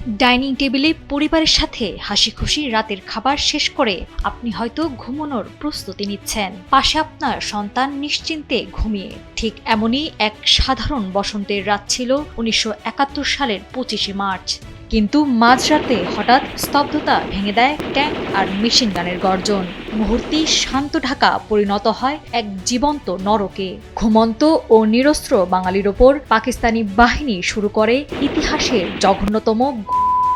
Dining টেবিলে পরিবারের সাথে হাসি খুশি রাতের খাবার শেষ করে আপনি হয়তো ঘুমানোর প্রস্তুতি নিচ্ছেন, পাশে আপনার সন্তান নিশ্চিন্তে ঘুমিয়ে। ঠিক এমনই এক সাধারণ বসন্তের রাত ছিল ১৯৭১ সালের ২৫শে মার্চ। কিন্তু মাঝরাতে হঠাৎ স্তব্ধতা ভেঙে দেয় ট্যাঙ্ক আর মেশিন গানের গর্জন। মুহূর্তেই শান্ত ঢাকা পরিণত হয় এক জীবন্ত নরকে। ঘুমন্ত ও নিরস্ত্র বাঙালির ওপর পাকিস্তানি বাহিনী শুরু করে ইতিহাসের জঘন্যতম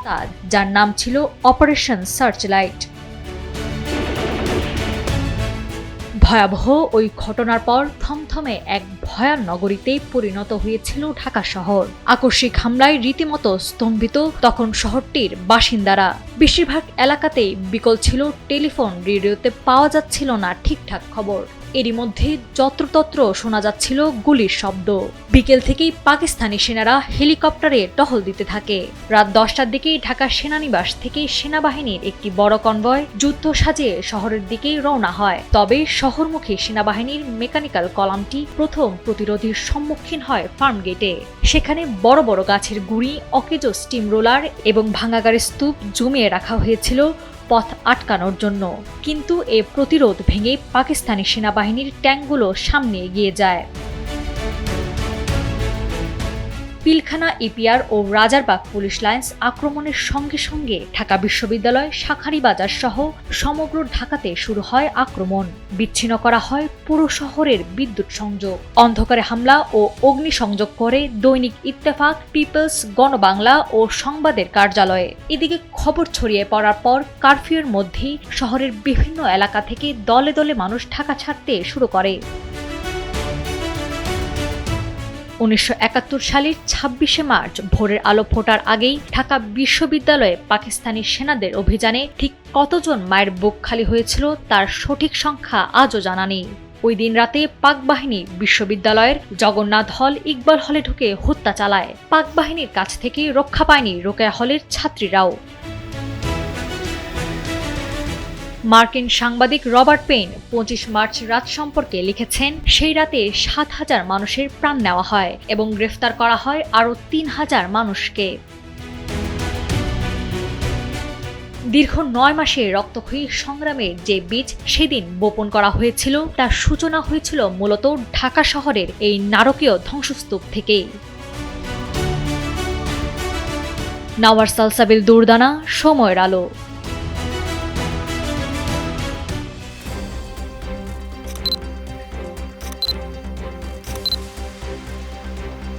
কাজ, যার নাম ছিল অপারেশন সার্চলাইট। ভয়াবহ ওই ঘটনার পর থমথমে এক ভয়াল নগরীতে পরিণত হয়েছিল ঢাকা শহর। আকস্মিক হামলায় রীতিমতো স্তম্ভিত তখন শহরটির বাসিন্দারা। বেশিরভাগ এলাকাতেই বিকল ছিল টেলিফোন, রেডিওতে পাওয়া যাচ্ছিল না ঠিকঠাক খবর। এরই মধ্যে যত্রতত্র শোনা যাচ্ছিল গুলির শব্দ। বিকেল থেকেই পাকিস্তানি সেনারা হেলিকপ্টারে টহল দিতে থাকে। রাত ১০টার দিকেই ঢাকা সেনানিবাস থেকে সেনাবাহিনীর একটি বড় কনভয় যুদ্ধ সাজে শহরের দিকে রওনা হয়। তবে শহরমুখী সেনাবাহিনীর মেকানিক্যাল কলামটি প্রথম প্রতিরোধের সম্মুখীন হয় ফার্মগেটে। সেখানে বড় বড় গাছের গুঁড়ি, অকেজো স্টিম রোলার এবং ভাঙাগাড়ির স্তূপ জমিয়ে রাখা হয়েছিল পথ আটকানোর জন্য। কিন্তু এ প্রতিরোধ ভেঙে পাকিস্তানি সেনাবাহিনীর ট্যাঙ্কগুলো সামনে এগিয়ে যায়। পিলখানা, ইপিআর ও রাজারবাগ পুলিশ লাইন্স আক্রমণের সঙ্গে সঙ্গে ঢাকা বিশ্ববিদ্যালয়, শাঁখারীবাজার সহ সমগ্র ঢাকাতে শুরু হয় আক্রমণ। বিচ্ছিন্ন করা হয় পুরো শহরের বিদ্যুৎ সংযোগ। অন্ধকারে হামলা ও অগ্নিসংযোগ করে দৈনিক ইত্তেফাক, পিপলস, গণবাংলা ও সংবাদের কার্যালয়ে। এদিকে খবর ছড়িয়ে পড়ার পর কারফিউর মধ্যেই শহরের বিভিন্ন এলাকা থেকে দলে দলে মানুষ ঢাকা ছাড়তে শুরু করে। ১৯৭১ সালের ২৬শে মার্চ ভোরের আলো ফোটার আগেই ঢাকা বিশ্ববিদ্যালয়ে পাকিস্তানি সেনাদের অভিযানে ঠিক কতজন মায়ের বুক খালি হয়েছিল তার সঠিক সংখ্যা আজও জানা নেই। ওই দিন রাতে পাক বাহিনী বিশ্ববিদ্যালয়ের জগন্নাথ হল, ইকবাল হলে ঢুকে হত্যা চালায়। পাক বাহিনীর কাছ থেকে রক্ষা পায়নি রোকেয়া হলের ছাত্রীরাও। মার্কিন সাংবাদিক রবার্ট পেইন ২৫ মার্চ রাত সম্পর্কে লিখেছেন, সেই রাতে ৭,০০০ মানুষের প্রাণ নেওয়া হয় এবং গ্রেফতার করা হয় আরও ৩,০০০ মানুষকে। দীর্ঘ ৯ মাসে রক্তক্ষয়ী সংগ্রামের যে বীজ সেদিন বপন করা হয়েছিল, তার সূচনা হয়েছিল মূলত ঢাকা শহরের এই নারকীয় ধ্বংসস্তূপ থেকেই। নাওয়ার সালসাবিল দুরদানা, সময়ের আলো।